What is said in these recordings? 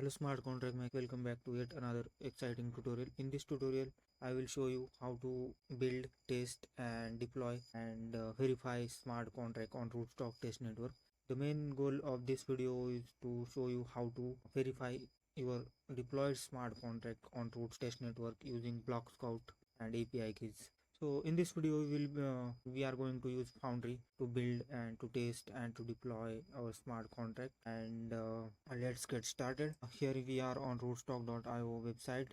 Hello smart contract Mike, welcome back to yet another exciting tutorial. In this tutorial I will show you how to build, test and deploy and verify smart contract on Rootstock test network. The main goal of this video is to show you how to verify your deployed smart contract on Rootstock test network using Blockscout and API keys. So in this video we are going to use Foundry to build and to test and to deploy our smart contract, and let's get started. Here we are on rootstock.io website.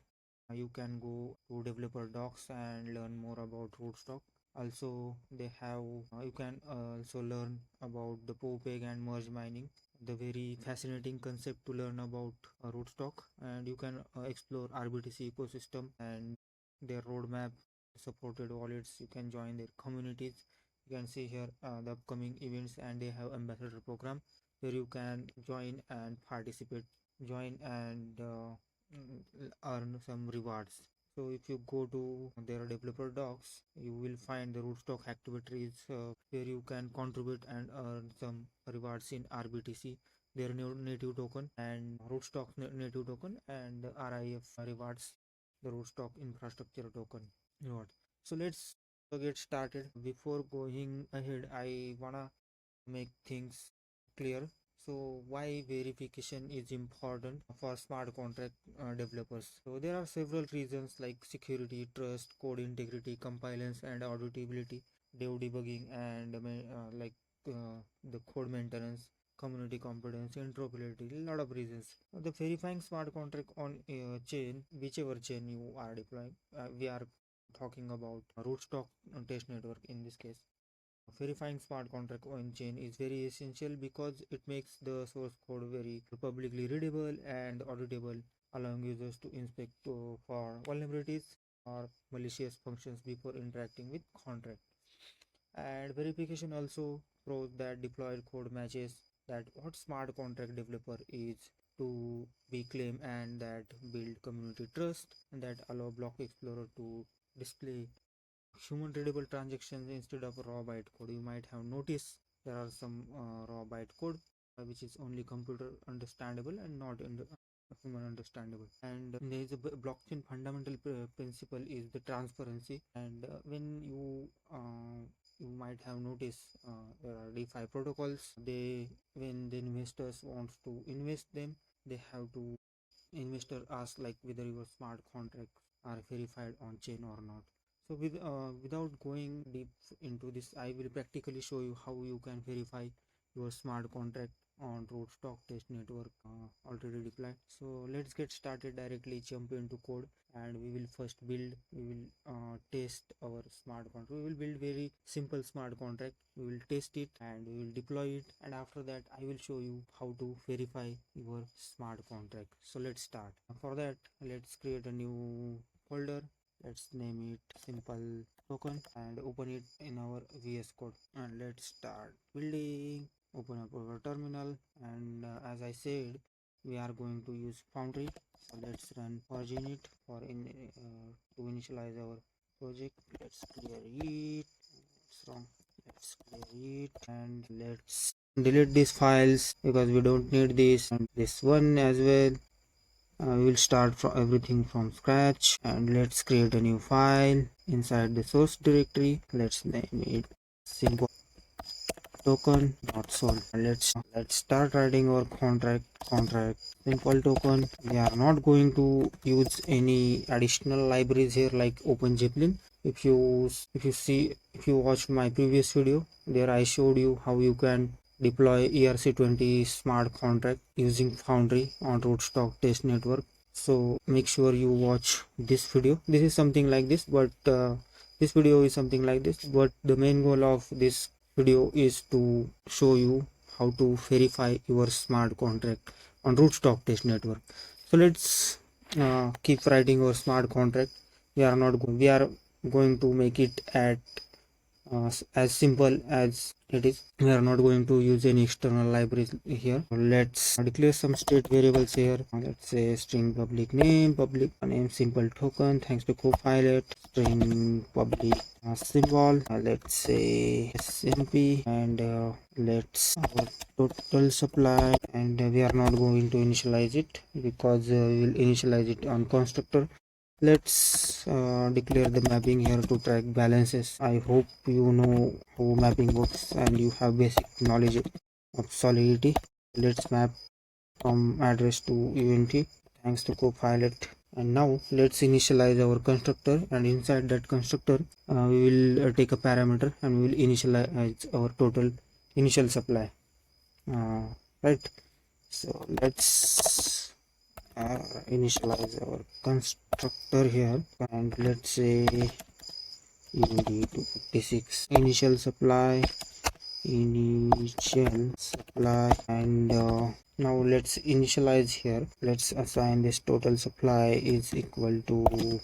You can go to developer docs and learn more about Rootstock. Also they have you can also learn about the POPEG and merge mining, the very fascinating concept to learn about Rootstock, and you can explore RBTC ecosystem and their roadmap, supported wallets. You can join their communities. You can see here the upcoming events, and they have ambassador program where you can join and participate, join and earn some rewards. So if you go to their developer docs, you will find the Rootstock activities where you can contribute and earn some rewards in RBTC, their new native token, and Rootstock native token, and RIF rewards, the Rootstock infrastructure token reward. So let's get started. Before going ahead, I wanna make things clear. So why verification is important for smart contract developers? So there are several reasons like security, trust, code integrity, compliance and auditability, dev debugging, and the code maintenance, community competence, interoperability, a lot of reasons. The verifying smart contract on chain, whichever chain you are deploying, we are talking about Rootstock test network in this case. Verifying smart contract on chain is very essential because it makes the source code very publicly readable and auditable, allowing users to inspect for vulnerabilities or malicious functions before interacting with contract. And verification also proves that deployed code matches that what smart contract developer is to be claimed, and that build community trust, and that allow block explorer to display human readable transactions instead of raw bytecode. You might have noticed there are some raw bytecode which is only computer understandable and not in the human understandable. And there is a blockchain fundamental principle is the transparency. And when you might have noticed there are DeFi protocols. They when the investors wants to invest them, they have to investor ask like whether your smart contracts are verified on chain or not. So without going deep into this, I will practically show you how you can verify your smart contract on Rootstock test network already deployed. So let's get started, directly jump into code, and we will first build, we will test our smart contract. We will build very simple smart contract, we will test it and we will deploy it, and after that I will show you how to verify your smart contract. So let's start. For that, let's create a new folder. Let's name it simple token and open it in our VS code, and let's start building. Open up our terminal, and as I said, we are going to use Foundry. So let's run Origin for to initialize our project. Let's clear it. It's wrong. Let's clear it, and let's delete these files because we don't need this, and this one as well. We will start from everything from scratch, and let's create a new file inside the source directory. Let's name it simple token.sol. Let's start writing our contract simple token. We are not going to use any additional libraries here like OpenZeppelin. If you watched my previous video, there I showed you how you can deploy ERC20 smart contract using Foundry on Rootstock test network. So make sure you watch this video. This is something like this, but this video is something like this, but the main goal of this video is to show you how to verify your smart contract on Rootstock test network. So let's keep writing our smart contract. We are going to make it at as simple as it is. We are not going to use any external libraries here. Let's declare some state variables here. Let's say string public name simple token thanks to copilot, string public symbol, let's say SMP, and let's our total supply, and we are not going to initialize it because we will initialize it on constructor. Let's declare the mapping here to track balances. I hope you know how mapping works and you have basic knowledge of solidity. Let's map from address to event thanks to copilot. And now let's initialize our constructor, and inside that constructor we will take a parameter and we will initialize our total initial supply, right? So let's initialize our constructor here, and let's say event 256 initial supply, and now let's initialize here. Let's assign this total supply is equal to,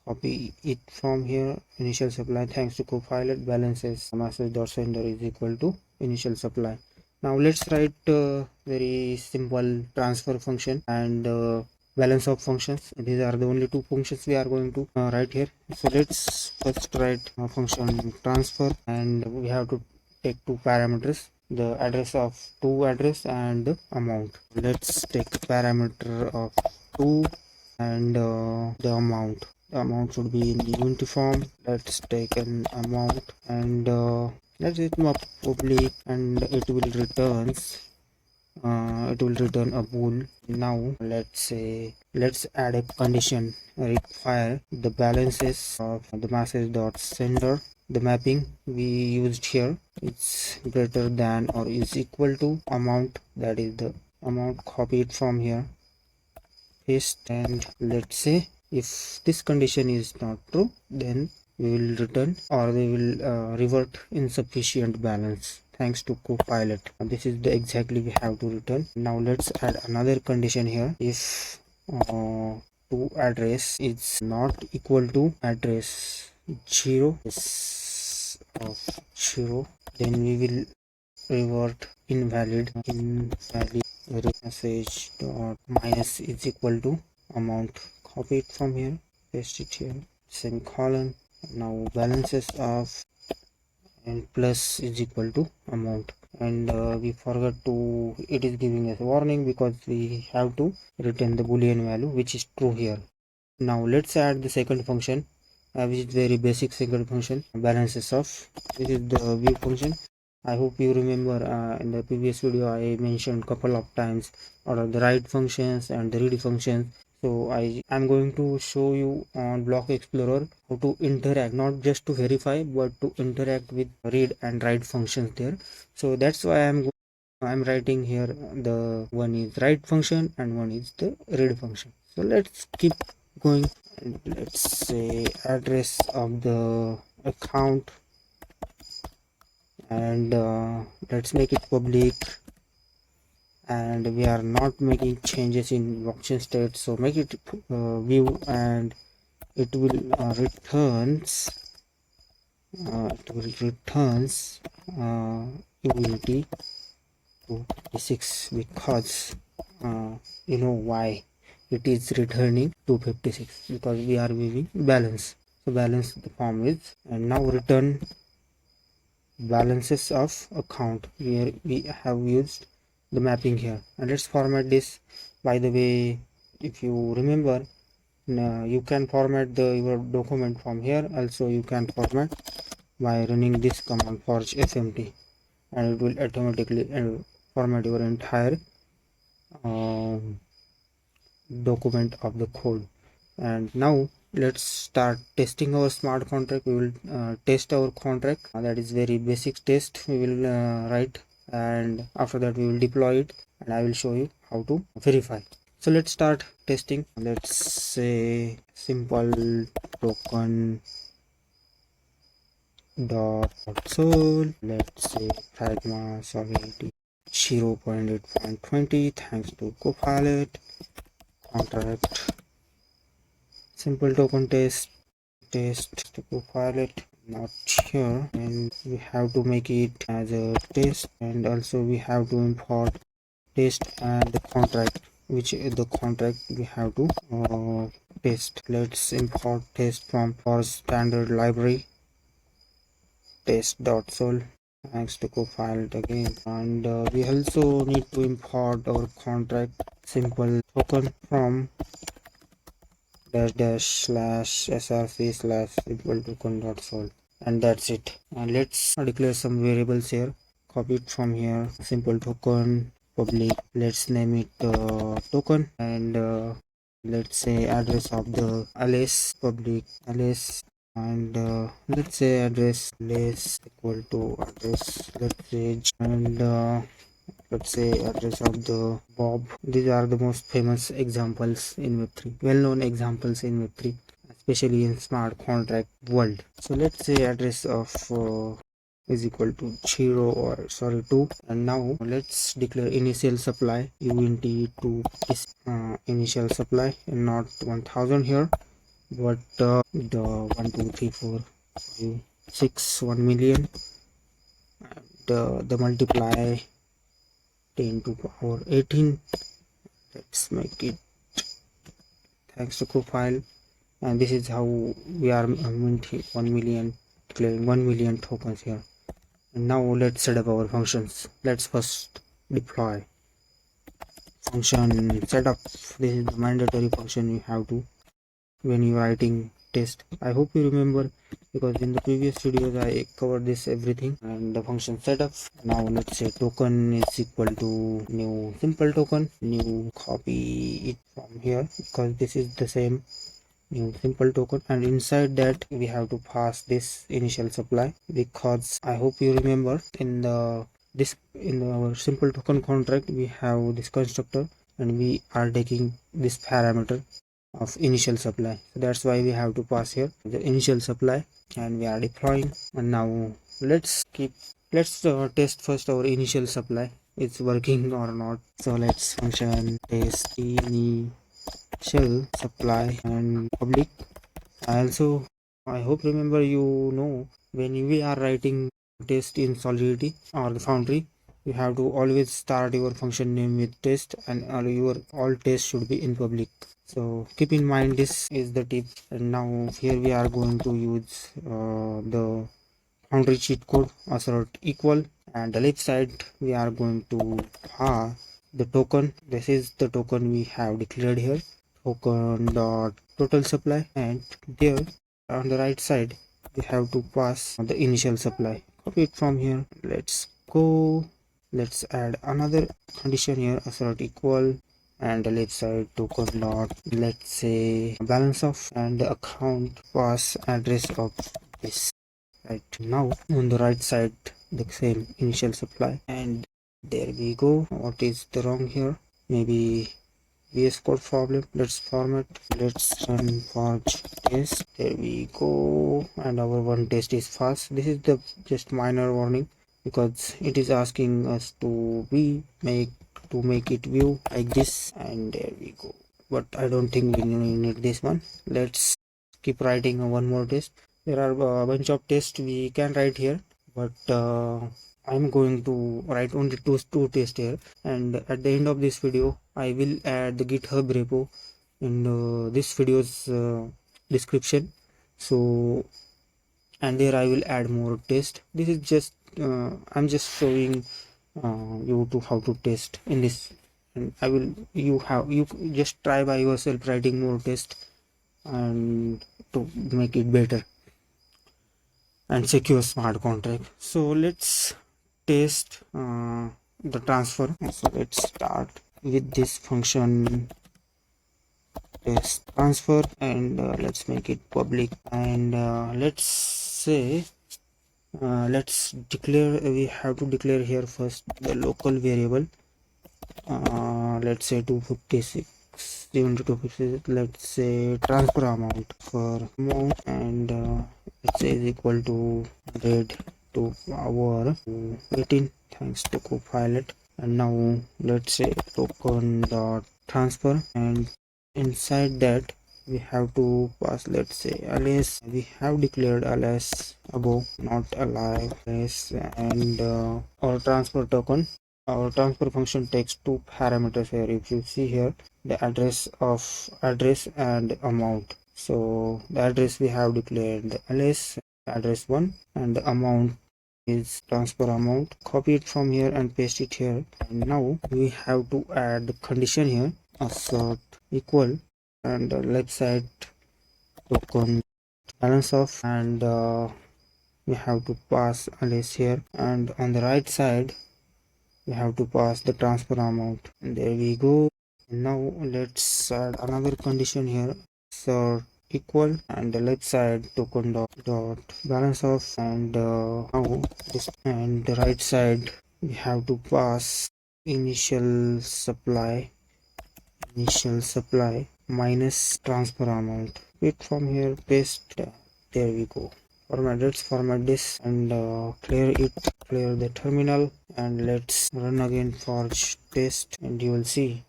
copy it from here, initial supply thanks to copilot balances message.sender is equal to initial supply. Now let's write very simple transfer function and balance of functions. These are the only two functions we are going to write here. So let's first write a function transfer, and we have to take two parameters, the address of to address and the amount. Let's take parameter of to and the amount. The amount should be in uniform. Let's take an amount and let's it up public, and it will return a bool. Now let's add a condition require the balances of the message.sender. The mapping we used here, it's greater than or is equal to amount, that is the amount. Copy it from here, paste, and let's say if this condition is not true, then we will return or we will revert insufficient balance thanks to copilot. This is the exactly we have to return. Now let's add another condition here. If to address is not equal to address 0 of 0, then we will revert invalid message dot minus is equal to amount. Copy it from here, paste it here, semicolon. Now balances of and plus is equal to amount, and we forgot to, it is giving us a warning because we have to return the boolean value which is true here. Now let's add the second function, which is very basic second function, balances of. This is the view function. I hope you remember in the previous video I mentioned couple of times what are the write functions and the read functions. So I'm going to show you on Block Explorer how to interact, not just to verify but to interact with read and write functions there. So that's why I'm writing here, the one is write function and one is the read function. So let's keep going, and let's say address of the account, and let's make it public, and we are not making changes in blockchain state, so make it view, and it will returns unity 256 because you know why it is returning 256, because we are viewing balance. So balance the form is, and now return balances of account. Here we have used the mapping here, and let's format this. By the way, if you remember, you can format your document from here. Also you can format by running this command forge fmt, and it will automatically format your entire document of the code. And now let's start testing our smart contract. We will test our contract, that is very basic test we will write, and after that we will deploy it, and I will show you how to verify. So let's start testing. Let's say simple token dot sol. Let's say pragma solidity 0.8.20 thanks to copilot. Contract simple token test to copilot. not here, and we have to make it as a test, and also we have to import test and the contract, which the contract we have to test. Let's import test from our standard library test.sol. Thanks to co-file it again, and we also need to import our contract simple token from dash dash slash src slash simple token.sol, and that's it. And let's declare some variables here. Copy it from here. Simple token public. Let's name it token, and let's say address of the alias public alias, and let's say address less equal to address, let's say, and let's say address of the Bob. These are the most famous examples in Web3, well-known examples in Web3, especially in smart contract world. So let's say address of is equal to 0 or sorry 2, and now let's declare initial supply uint to is initial supply, and not 1000 here, but the 1 2 3 4 5 6 1 million, and the multiply 10 to power 18. Let's make it thanks to profile, and this is how we are minting 1 million, declaring 1 million tokens here. And now let's set up our functions. Let's first deploy function setup. This is the mandatory function you have to when you are writing test. I hope you remember, because in the previous videos I covered this everything. And the function setup, now let's say token is equal to new simple token, new, copy it from here because this is the same new simple token, and inside that we have to pass this initial supply, because I hope you remember in our simple token contract we have this constructor, and we are taking this parameter of initial supply. So that's why we have to pass here the initial supply, and we are deploying. And now let's test first our initial supply, it's working or not. So let's function test initial supply and public. I hope remember, when we are writing test in Solidity or the Foundry, you have to always start your function name with test, and all tests should be in public. So keep in mind, this is the tip. And now here we are going to use the Foundry cheat code assert equal, and the left side we are going to pass the token. This is the token we have declared here, token dot total supply, and there on the right side we have to pass the initial supply. Copy it from here. Let's go. Let's add another condition here, assert equal, and the left side token dot, let's say, balance of, and the account pass address of this. Right, now on the right side the same initial supply, and there we go. What is the wrong here? Maybe VS Code problem. Let's format. Let's run forge test. There we go, and our one test is fast. This is the just minor warning, because it is asking us to make it view like this, and there we go. But I don't think we need this one. Let's keep writing one more test. There are a bunch of tests we can write here, but I'm going to write only two tests here, and at the end of this video I will add the GitHub repo in this video's description. So, and there I will add more tests. This is just I'm just showing you to how to test in this, and you just try by yourself writing more tests and to make it better and secure smart contract. So let's test the transfer. So let's start with this function test transfer, and let's make it public, and let's say let's declare, we have to declare here first the local variable, let's say 256 7256. Let's say transfer amount for amount, and let's say is equal to 100 to power 18, thanks to Copilot. And now let's say token dot transfer, and inside that we have to pass, let's say alias. We have declared alias above, not alive alias. And our transfer token, our transfer function takes two parameters here. If you see here, the address and amount. So the address we have declared the alias address 1, and the amount is transfer amount. Copy it from here and paste it here. And now we have to add the condition here, assert equal, and left side token balance of, and we have to pass alias here, and on the right side we have to pass the transfer amount. And there we go. Now let's add another condition here, assert equal, and the left side token dot balance of, and now this, and the right side we have to pass initial supply minus transfer amount. It from here, paste, there we go. Let's format this and clear the terminal, and let's run again for test, and you will see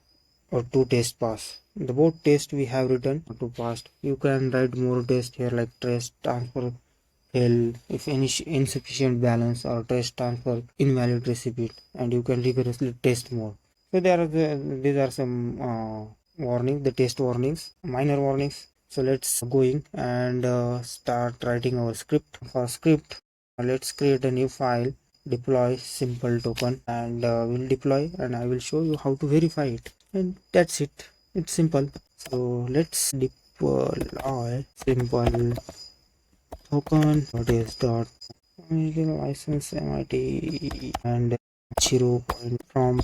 or two test pass. The both test we have written to passed. You can write more test here, like trace transfer fail if any insufficient balance, or trace transfer invalid receipt, and you can rigorously test more. So these are some warning, the test warnings, minor warnings. So let's going and start writing our script. For script, let's create a new file, deploy simple token, and we'll deploy, and I will show you how to verify it, and that's it. It's simple. So let's deploy simple token. What is dot license MIT and 0 point from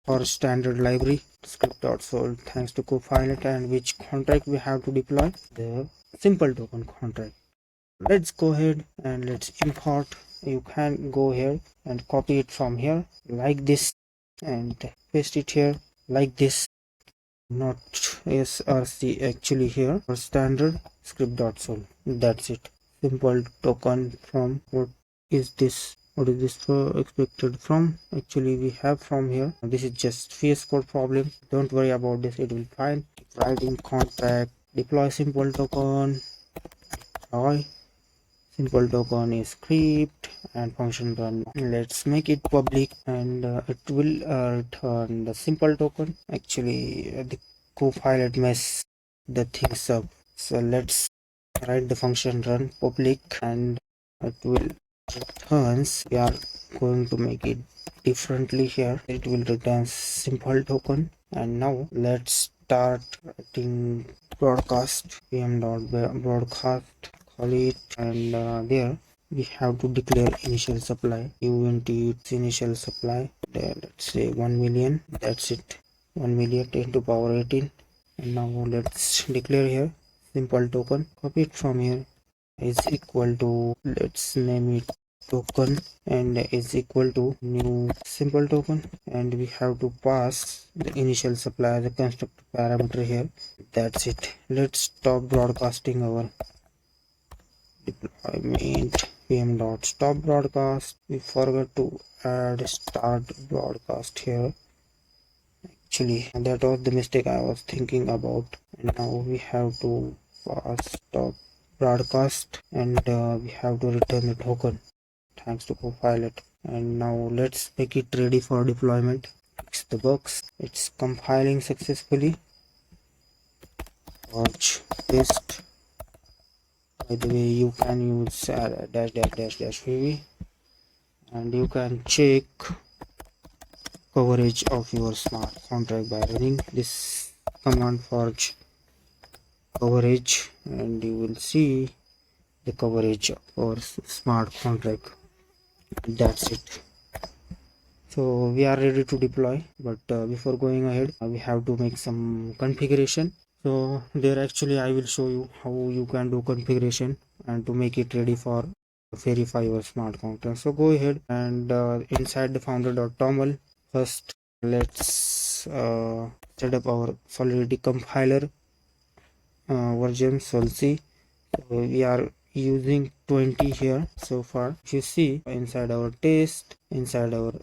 for standard library script.sol. Thanks to Copilot. And which contract we have to deploy? The simple token contract. Let's go ahead and let's import. You can go here and copy it from here like this and paste it here like this. Not src, actually here for standard script.sol. That's it. Simple token from what is this expected from? Actually we have from here. This is just VS Code problem. Don't worry about this, it will fine. Writing contract, deploy simple token, deploy simple token is script, and function run. Let's make it public, and it will return the simple token. Actually the Copilot mess the things up. So let's write the function run public, and it will returns. We are going to make it differently here. It will return simple token. And now let's start writing broadcast, pm.broadcast, call it, and there we have to declare initial supply, its initial supply. There, let's say 1 million. That's it. 1 million 10 to power 18. And now let's declare here simple token. Copy it from here, is equal to, let's name it token, and is equal to new simple token, and we have to pass the initial supply as a constructor parameter here. That's it. Let's stop broadcasting our deployment. pm.stop broadcast. We forgot to add start broadcast here. Actually that was the mistake I was thinking about. And now we have to pass stop broadcast, and we have to return the token. Thanks to Copilot. And now let's make it ready for deployment. Fix the bugs. It's compiling successfully. Watch test. By the way, you can use --vv, and you can check coverage of your smart contract by running this command, forge coverage, and you will see the coverage of our smart contract. That's it. So we are ready to deploy, but before going ahead, we have to make some configuration. So there actually I will show you how you can do configuration and to make it ready for verify your smart contract. So go ahead and inside the founder.toml, first let's set up our Solidity compiler version solc. We are using 20 here so far. If you see inside our test, inside our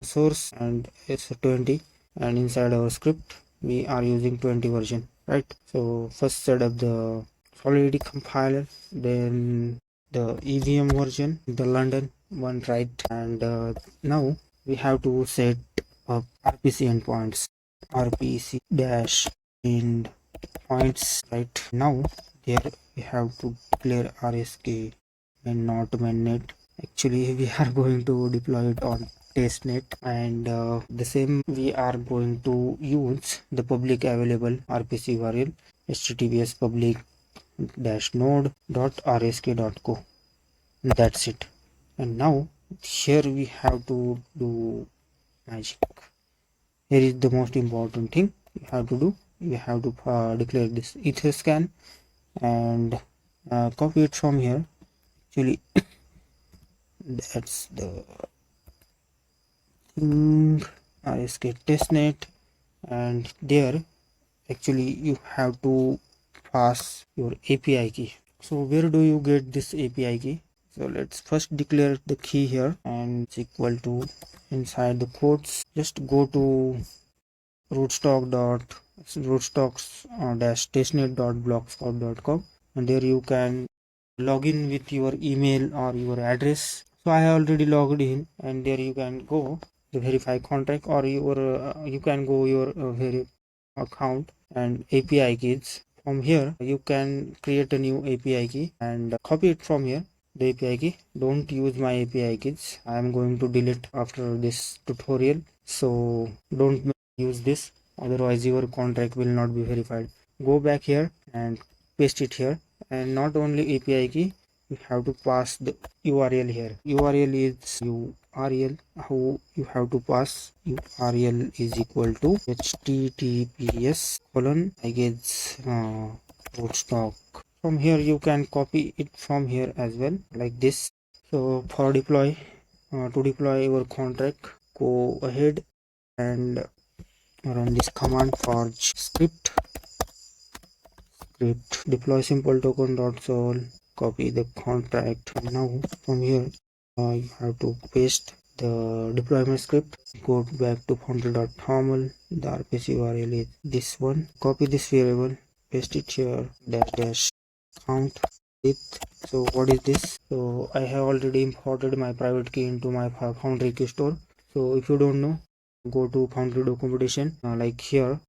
source, and it's 20, and inside our script we are using 20 version. right? So first set up the Solidity compiler, then the EVM version, the London one, right? And now we have to set up RPC endpoints, RPC dash end points, right? Now here we have to declare RSK and not mainnet. Actually we are going to deploy it on testnet, and the same we are going to use the public available RPC URL, https public dash node dot rsk dot co. That's it. And now here we have to do magic. Here is the most important thing you have to do. You have to declare this etherscan and copy it from here. Actually that's the thing, rsk testnet, and there actually you have to pass your API key. So where do you get this API key? So let's first declare the key here, and it's equal to inside the quotes. Just go to rootstock testnet blockscout.com, and there you can log in with your email or your address. So I have already logged in, and there you can go the verify contract, or your you can go your account and API keys. From here you can create a new API key and copy it from here, the API key. Don't use my API keys, I am going to delete after this tutorial, so don't use this, otherwise your contract will not be verified. Go back here and paste it here, and not only API key, you have to pass the URL here. URL is URL. How you have to pass URL is equal to https colon I guess rootstock. From here you can copy it from here as well, like this. So for deploy to deploy your contract, go ahead and run this command forge script deploy simple token dot sol, copy the contract. Now from here you have to paste the deployment script, go back to foundry.toml, the RPC URL is this one, copy this variable, paste it here, dash count with. So what is this? So I have already imported my private key into my Foundry key store. So if you don't know, go to Foundry documentation, like here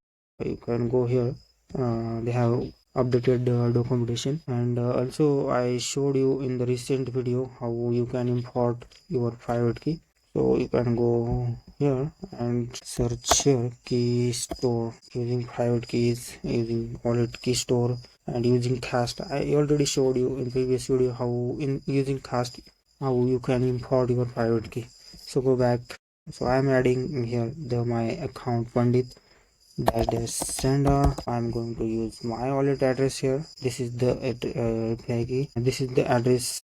you can go here, they have updated documentation, and also I showed you in the recent video how you can import your private key. So you can go here and search here key store, using private keys, using wallet key store, and using cast. I already showed you in previous video how in using cast how you can import your private key. So go back. So I am adding here my account Pandit dash sender. I'm going to use my wallet address here. This is the API key, and this is the address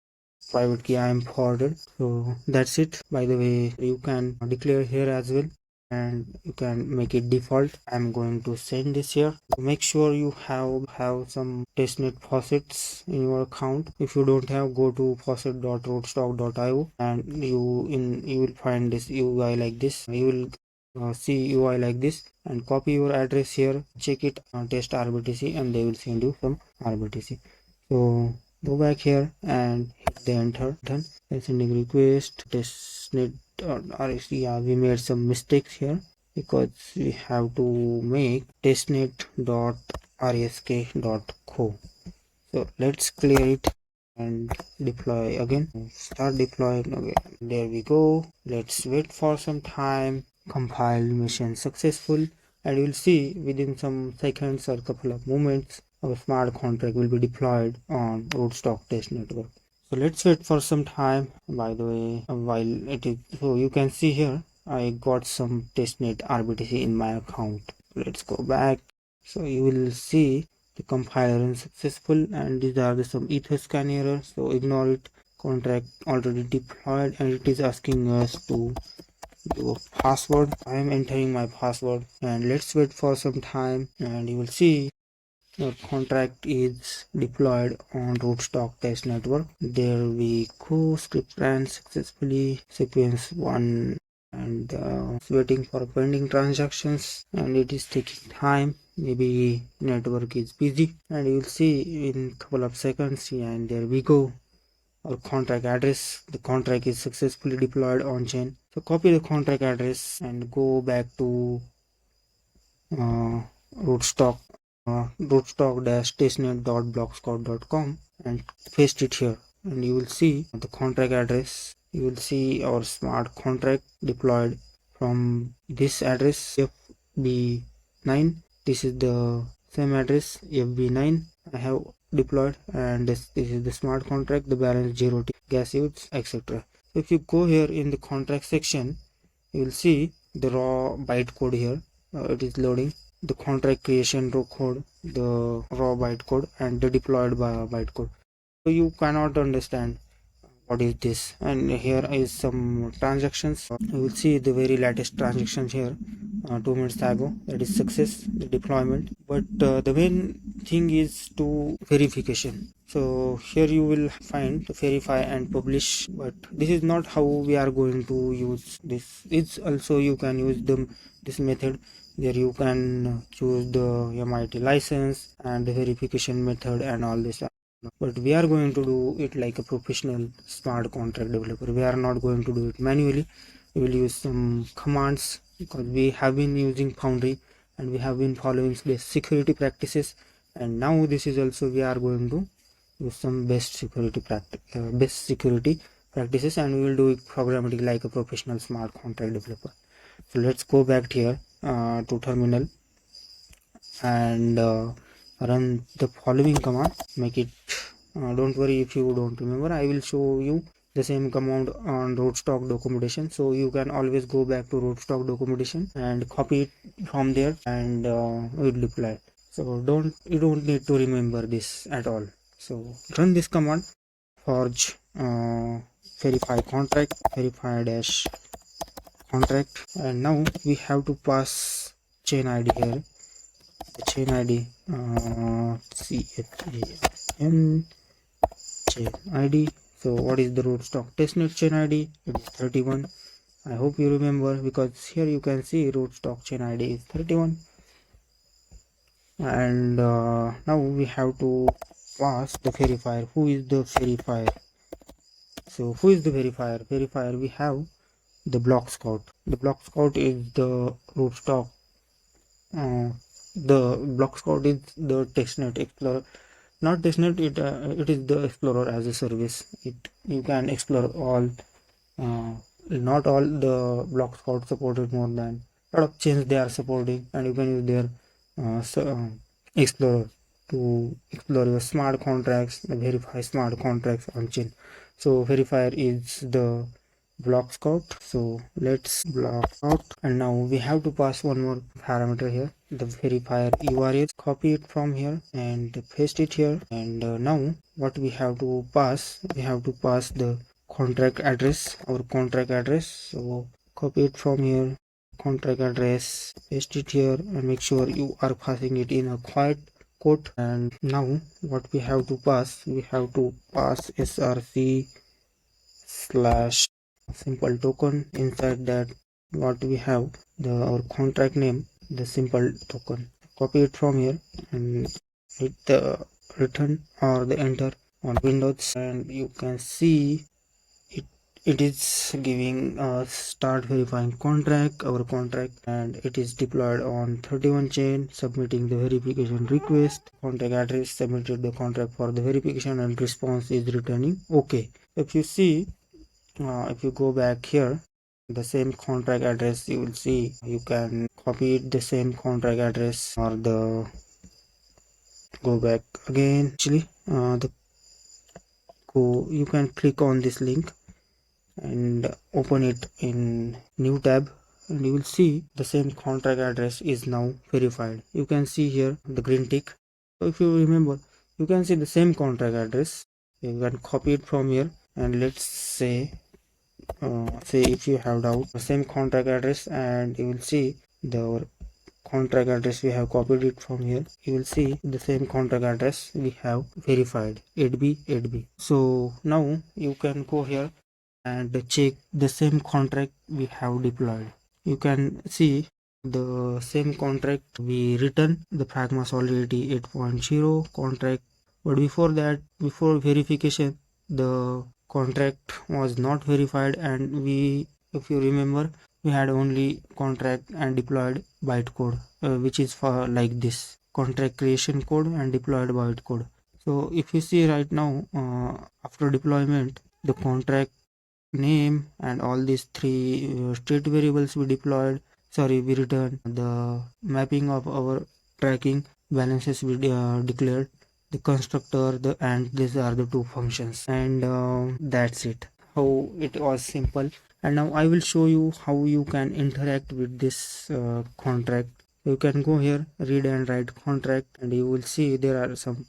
private key I imported. So that's it. By the way, you can declare here as well, and you can make it default. I'm going to send this here. Make sure you have some testnet faucets in your account. If you don't have, go to faucet.rootstock.io, and you will find this UI like this. You will see UI like this, and copy your address here, check it on test RBTC, and they will send you some RBTC. So go back here and hit the enter button and sending request testnet or RSC. Yeah, we made some mistakes here because we have to make testnet.rsk.co. So let's clear it and deploy again. Start deploying again. There we go. Let's wait for some time. Compile mission successful, and you'll see within some seconds or couple of moments our smart contract will be deployed on Rootstock test network. So let's wait for some time. By the way, while it is, so you can see here I got some testnet RBTC in my account. Let's go back. So you will see the compiler is successful, and these are some etherscan errors, so ignore it. Contract already deployed, and it is asking us to do a password. I am entering my password, and let's wait for some time, and you will see your contract is deployed on Rootstock test network. There we go. Script ran successfully. Sequence 1 and it's waiting for pending transactions, and it is taking time. Maybe network is busy, and you'll see in couple of seconds. And there we go, our contract address. The contract is successfully deployed on chain. So copy the contract address and go back to rootstock rootstock-testnet.blockscout.com and paste it here, and you will see the contract address. You will see our smart contract deployed from this address FB9. This is the same address FB9 I have deployed, and this is the smart contract, the balance 0 gas use, etc. So if you go here in the contract section, you will see the raw bytecode here. It is loading the contract creation raw code, the raw bytecode, and the deployed bytecode. So you cannot understand what is this. And here is some transactions. You will see the very latest transactions here, 2 minutes ago. That is success, the deployment. But the main thing is to verification. So here you will find verify and publish, but this is not how we are going to use this. It's also you can use this method. There you can choose the MIT license and the verification method and all this. But we are going to do it like a professional smart contract developer. We are not going to do it manually. We will use some commands because we have been using Foundry and we have been following best security practices, and now this is also we are going to use some best security practices, and we will do it programmatically like a professional smart contract developer. So let's go back here to terminal and run the following command. Make it don't worry if you don't remember, I will show you the same command on rootstock documentation, so you can always go back to rootstock documentation and copy it from there, and it will deploy. So you don't need to remember this at all. So run this command, forge verify contract, verify dash contract, and now we have to pass chain ID here. The chain ID CHAIN chain ID. So what is the rootstock testnet chain ID? It is 31. I hope you remember, because here you can see rootstock chain ID is 31. And now we have to pass the verifier. Who is the verifier? So who is the verifier? Verifier, we have the Blockscout. The Blockscout is the rootstock. The Blockscout is the testnet explorer. Not testnet, it is the explorer as a service. You can explore all. Not all the Blockscout supported more than lot of chains they are supporting, and you can use their explorer to explore your smart contracts, verify smart contracts on chain. So verifier is the Blockscout. So let's Blockscout, and now we have to pass one more parameter here, the verifier URL. Copy it from here and paste it here, and now what we have to pass, we have to pass the contract address, our contract address. So copy it from here, contract address, paste it here, and make sure you are passing it in a quiet quote. And now what we have to pass, we have to pass src slash simple token. Inside that, what we have, our contract name, the simple token. Copy it from here and hit the return or the enter on Windows, and you can see it is giving start verifying contract, our contract, and it is deployed on 31 chain, submitting the verification request. Contract address submitted the contract for the verification, and response is returning okay. If you see, if you go back here, the same contract address, you will see you can copy it, the same contract address, or the go back again. Actually, you can click on this link and open it in new tab, and you will see the same contract address is now verified. You can see here the green tick. So if you remember, you can see the same contract address. You can copy it from here, and let's say if you have doubt, the same contract address, and you will see the contract address we have copied it from here. You will see the same contract address we have verified, 8B. So now you can go here and check the same contract we have deployed. You can see the same contract we written, the Pragma Solidity 8.0 contract, but before that, before verification, the contract was not verified, and we, if you remember, we had only contract and deployed bytecode, which is for like this contract creation code and deployed bytecode. So if you see right now, after deployment, the contract name and all these three state variables we deployed, sorry, we returned, the mapping of our tracking balances we declared, the constructor, the and these are the two functions, and that's it. How it was simple. And now I will show you how you can interact with this contract. You can go here, read and write contract, and you will see there are some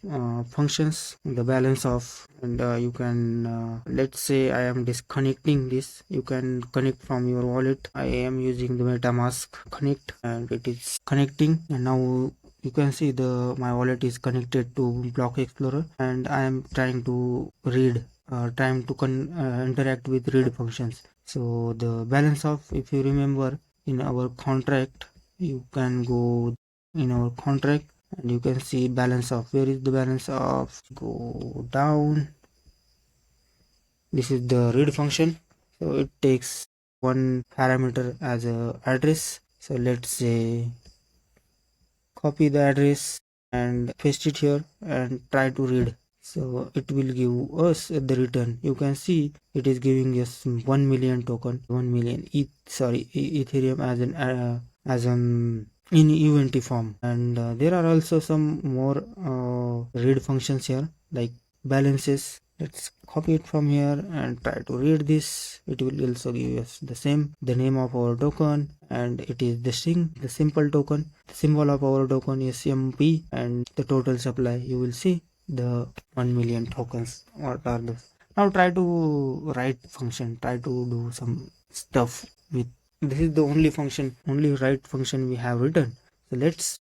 functions, the balance of, and you can let's say I am disconnecting this. You can connect from your wallet. I am using the MetaMask connect, and it is connecting, and now you can see the my wallet is connected to Block Explorer, and I am trying to read, trying to interact with read functions. So the balance of, if you remember, in our contract, you can go in our contract and you can see balance of. Where is the balance of? Go down. This is the read function. So it takes one parameter as a address. So let's say copy the address and paste it here and try to read. So it will give us the return. You can see it is giving us 1 million token, 1 million Ethereum as an in UNT form. And there are also some more read functions here, like balances. Let's copy it from here and try to read this. It will also give us the same, the name of our token, and it is the string, the simple token. The symbol of our token is MP, and the total supply, you will see the 1 million tokens. What are those? Now try to write function, try to do some stuff with. This is the only function, only write function we have written. So let's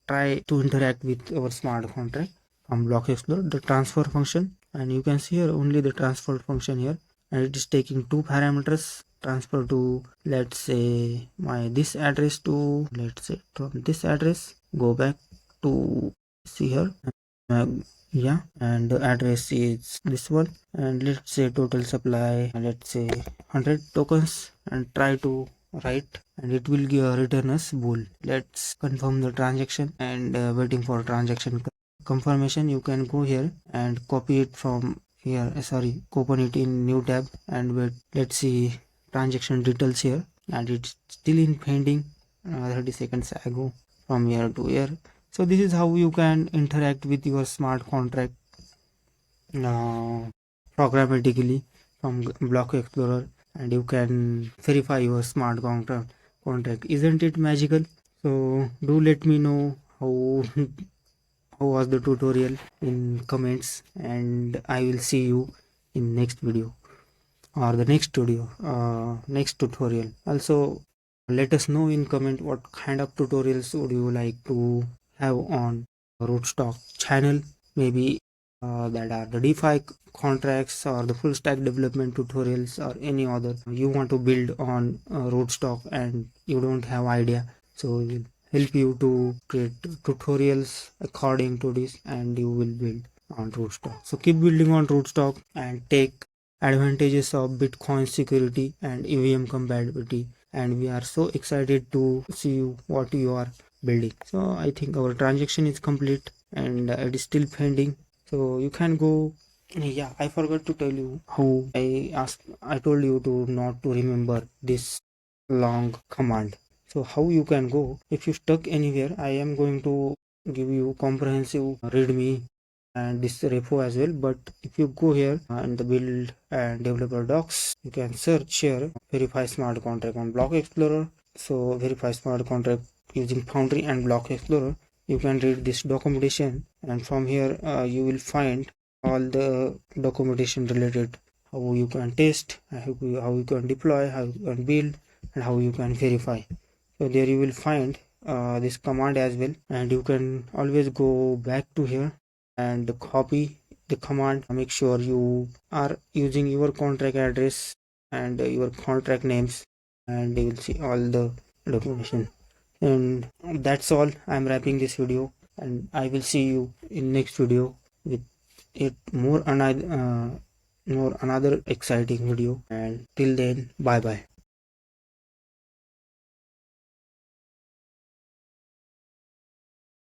try to interact with our smart contract from Block Explorer, the transfer function, and you can see here only the transfer function here, and it is taking two parameters, transfer to, let's say, my this address to, let's say, from this address go back to, see here, yeah, and the address is this one, and let's say total supply, let's say 100 tokens, and try to write, and it will give return us bool. Let's confirm the transaction, and waiting for transaction confirmation. You can go here and copy it from here, open it in new tab and wait. Let's see transaction details here, and it's still in pending. 30 seconds ago from here to here. So this is how you can interact with your smart contract programmatically from Block Explorer, and you can verify your smart contract. Isn't it magical? So do let me know how how was the tutorial in comments, and I will see you in next video or the next tutorial. Also let us know in comment what kind of tutorials would you like to have on Rootstock channel. Maybe that are the DeFi contracts or the full stack development tutorials or any other you want to build on Rootstock and you don't have idea. So we will help you to create tutorials according to this, and you will build on Rootstock. So keep building on Rootstock and take advantages of Bitcoin security and EVM compatibility, and we are so excited to see what you are building. So I think our transaction is complete, and it is still pending, so you can go. Yeah, I forgot to tell you how I told you to not to remember this long command. So how you can go if you stuck anywhere. I am going to give you comprehensive readme and this repo as well, but if you go here in the build and developer docs, you can search here verify smart contract on Block Explorer. So verify smart contract using Foundry and Block Explorer. You can read this documentation, and from here you will find all the documentation related how you can test, how you can deploy, how you can build, and how you can verify. So there you will find this command as well, and you can always go back to here and copy the command. Make sure you are using your contract address and your contract names, and you will see all the documentation. And that's all. I'm wrapping this video, and I will see you in next video with it more another exciting video. And till then, bye bye.